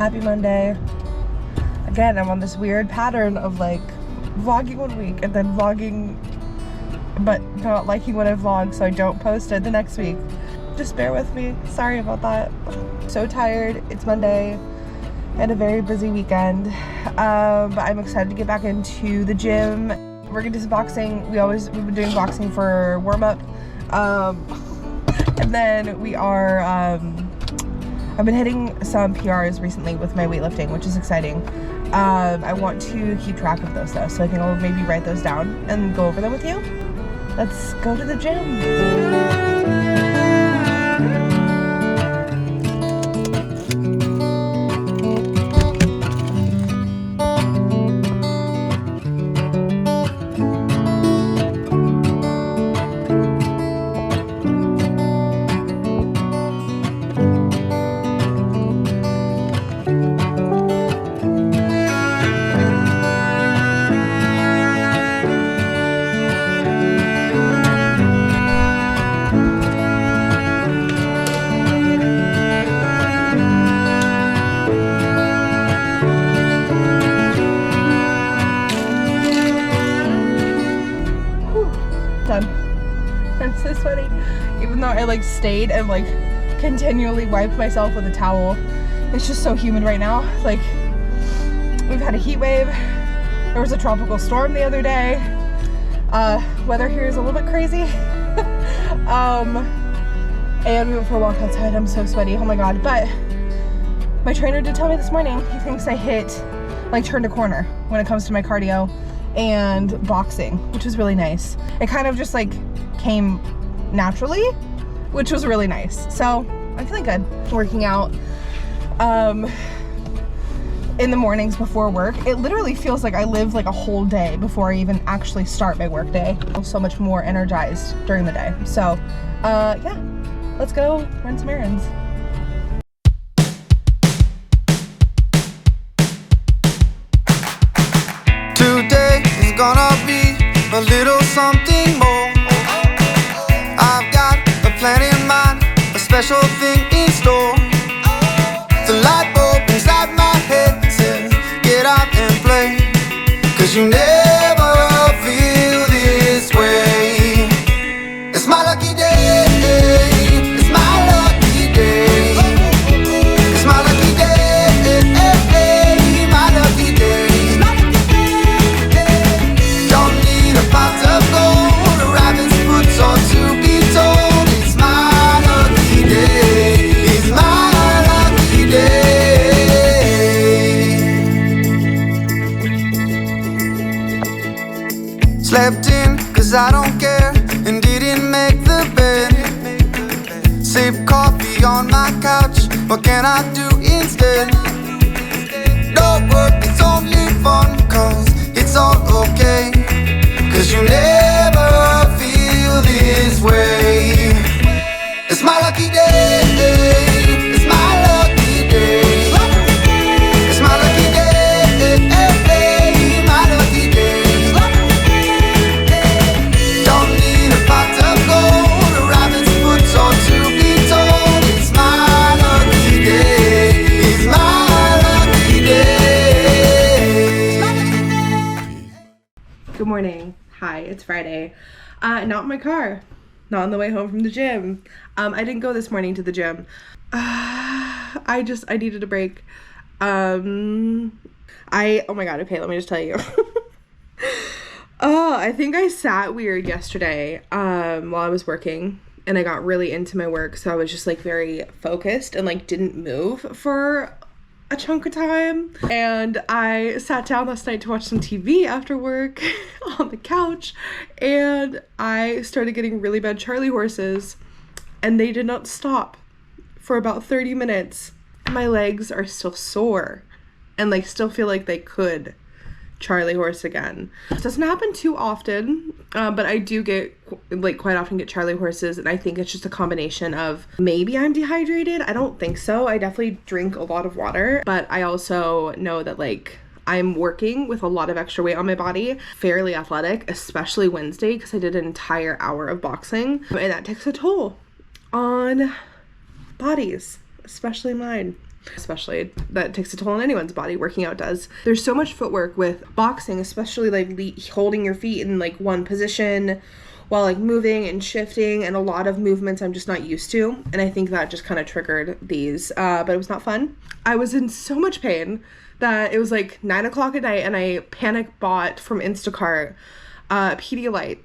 Happy Monday. Again, I'm on this weird pattern of like vlogging one week and then vlogging but not liking what I vlog, so I don't post it the next week. Just bear with me. Sorry about that. So tired. It's Monday and a very busy weekend. But I'm excited to get back into the gym. We're gonna do some boxing. We've been doing boxing for warm-up. And then we are I've been hitting some PRs recently with my weightlifting, which is exciting. I want to keep track of those though, so I think I'll maybe write those down and go over them with you. Let's go to the gym. I'm so sweaty. Even though I like stayed and like continually wiped myself with a towel, it's just so humid right now. Like, we've had a heat wave. There was a tropical storm the other day. Weather here is a little bit crazy. And we went for a walk outside. I'm so sweaty. Oh my god. But my trainer did tell me this morning he thinks I turned a corner when it comes to my cardio and boxing, which was really nice. It kind of just like came naturally, which was really nice. So I'm feeling good. Working out in the mornings before work, it literally feels like I live like a whole day before I even actually start my work day. I'm so much more energized during the day. So yeah, let's go run some errands. Today is gonna be a little something more. I've got a plan in mind, a special thing in store. The light bulb inside my head says get out and play, 'cause you never feel this way. It's my lucky day, it's my lucky day. It's my lucky day, my lucky day. Don't need a pot of gold, a rabbit's foot or to be told. It's my lucky day, it's my lucky day. Slept in 'cause I don't care and didn't make the bed. Sip coffee on my couch, what can I do instead? No work, it's only fun 'cause it's all okay. 'Cause you never feel this way. It's my lucky day, it's my lucky day. It's my lucky day, my lucky day. Don't need a pot of gold, a rabbit's foot or to be told. It's my lucky day, it's my lucky day. Good morning. Hi, it's Friday. Not in my car. Not on the way home from the gym. I didn't go this morning to the gym. I needed a break. Oh my god, okay, let me just tell you. I think I sat weird yesterday while I was working, and I got really into my work, so I was just like very focused and like didn't move for a chunk of time. And I sat down last night to watch some TV after work on the couch, and I started getting really bad Charlie horses, and they did not stop for about 30 minutes. My legs are still sore and like still feel like they could Charlie horse again. It doesn't happen too often, but I do get quite often get Charlie horses, and I think it's just a combination of maybe I'm dehydrated. I don't think so. I definitely drink a lot of water, but I also know that like I'm working with a lot of extra weight on my body, fairly athletic, especially Wednesday because I did an entire hour of boxing, and that takes a toll on bodies, especially mine. especially that takes a toll on anyone's body. Working out does. There's so much footwork with boxing, especially like holding your feet in like one position while like moving and shifting, and a lot of movements I'm just not used to, and I think that just kind of triggered these, but it was not fun. I was in so much pain that it was like 9 o'clock at night, and I panic bought from Instacart Pedialyte.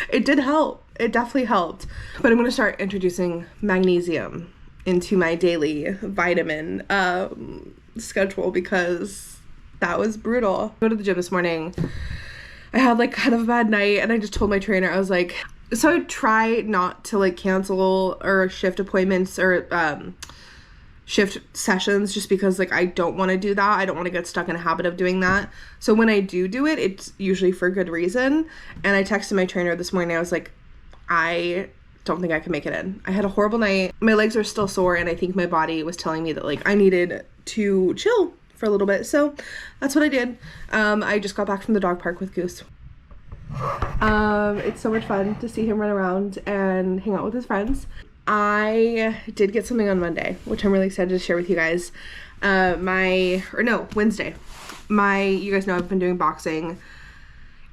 It did help. It definitely helped. But I'm going to start introducing magnesium into my daily vitamin schedule, because that was brutal. I go to the gym this morning. I had like kind of a bad night, and I just told my trainer, I was like, so I try not to like cancel or shift appointments or shift sessions, just because like I don't want to do that. I don't want to get stuck in a habit of doing that. So when I do it, it's usually for a good reason. And I texted my trainer this morning. I was like, I don't think I can make it in. I had a horrible night. My legs are still sore, and I think my body was telling me that like I needed to chill for a little bit. So that's what I did. I just got back from the dog park with Goose. It's so much fun to see him run around and hang out with his friends. I did get something on Monday, which I'm really excited to share with you guys. Wednesday. You guys know I've been doing boxing.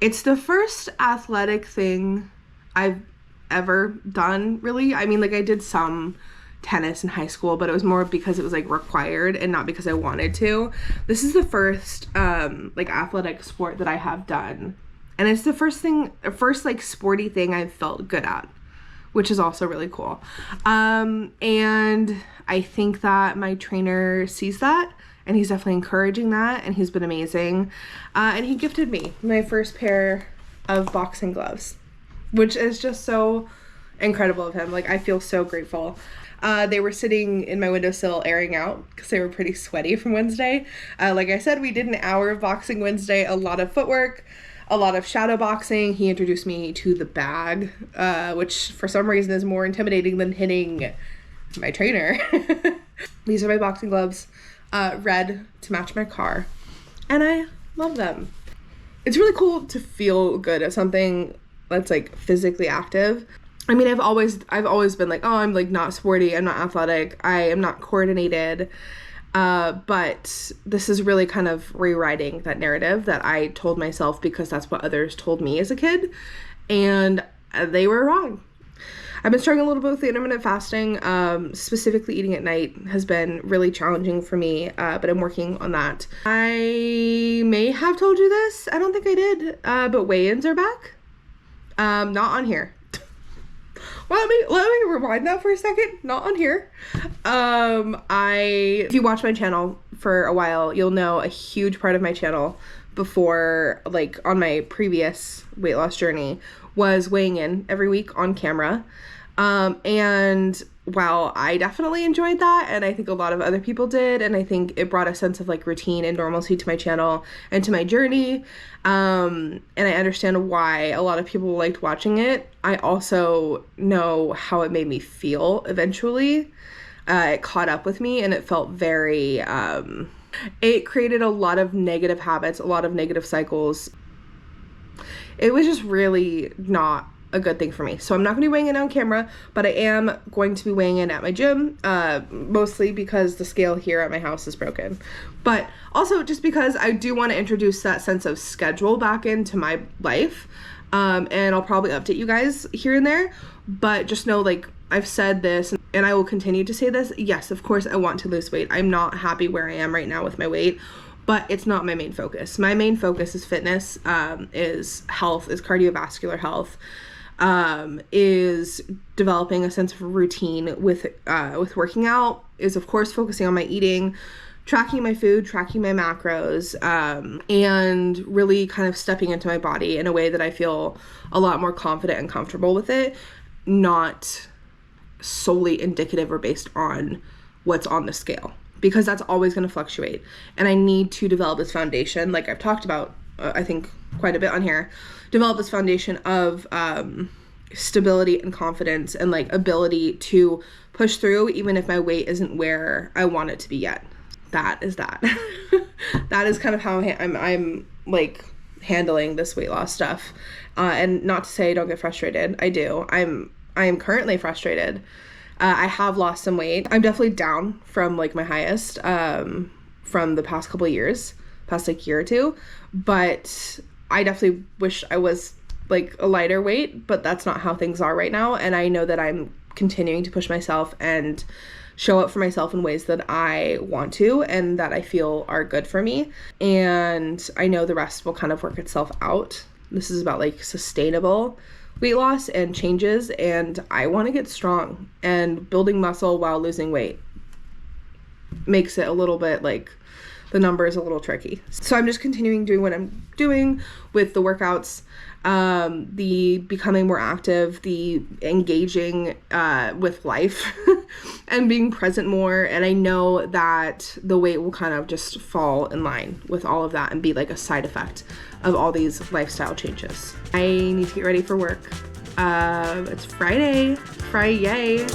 It's the first athletic thing I've ever done, really. I mean, like I did some tennis in high school, but it was more because it was like required and not because I wanted to. This is the first like athletic sport that I have done, and it's the first like sporty thing I've felt good at, which is also really cool. And I think that my trainer sees that, and he's definitely encouraging that, and he's been amazing. And he gifted me my first pair of boxing gloves, which is just so incredible of him. Like, I feel so grateful. They were sitting in my windowsill airing out because they were pretty sweaty from Wednesday. Like I said, we did an hour of boxing Wednesday, a lot of footwork, a lot of shadow boxing. He introduced me to the bag, which for some reason is more intimidating than hitting my trainer. These are my boxing gloves, red to match my car, and I love them. It's really cool to feel good at something that's like physically active. I mean, I've always been like, oh, I'm like not sporty, I'm not athletic, I am not coordinated, but this is really kind of rewriting that narrative that I told myself because that's what others told me as a kid, and they were wrong. I've been struggling a little bit with the intermittent fasting. Specifically eating at night has been really challenging for me, but I'm working on that. I may have told you this, I don't think I did, but weigh-ins are back. Not on here. Well, let me rewind that for a second. Not on here. If you watch my channel for a while, you'll know a huge part of my channel before, like on my previous weight loss journey, was weighing in every week on camera. And while I definitely enjoyed that, and I think a lot of other people did, and I think it brought a sense of like routine and normalcy to my channel and to my journey, and I understand why a lot of people liked watching it, I also know how it made me feel eventually. It caught up with me, and it felt very, it created a lot of negative habits, a lot of negative cycles. It was just really not a good thing for me. So I'm not going to be weighing in on camera, but I am going to be weighing in at my gym, mostly because the scale here at my house is broken, but also just because I do want to introduce that sense of schedule back into my life. And I'll probably update you guys here and there, but just know, like, I've said this and I will continue to say this. Yes, of course I want to lose weight. I'm not happy where I am right now with my weight, but it's not my main focus. My main focus is fitness, is health, is cardiovascular health, is developing a sense of routine with working out, is of course focusing on my eating, tracking my food, tracking my macros, and really kind of stepping into my body in a way that I feel a lot more confident and comfortable with it, not solely indicative or based on what's on the scale, because that's always going to fluctuate. And I need to develop this foundation, like I've talked about, I think quite a bit on here, develop this foundation of stability and confidence and like ability to push through even if my weight isn't where I want it to be yet. That is that. That is kind of how I'm like handling this weight loss stuff. And not to say I don't get frustrated. I do. I am currently frustrated. I have lost some weight. I'm definitely down from like my highest from the past couple of years, past like year or two, but I definitely wish I was like a lighter weight, but that's not how things are right now. And I know that I'm continuing to push myself and show up for myself in ways that I want to and that I feel are good for me. And I know the rest will kind of work itself out. This is about like sustainable weight loss and changes, and I want to get strong, and building muscle while losing weight makes it a little bit like the number is a little tricky. So I'm just continuing doing what I'm doing with the workouts, the becoming more active, the engaging with life and being present more. And I know that the weight will kind of just fall in line with all of that and be like a side effect of all these lifestyle changes. I need to get ready for work. It's Friday. Yay.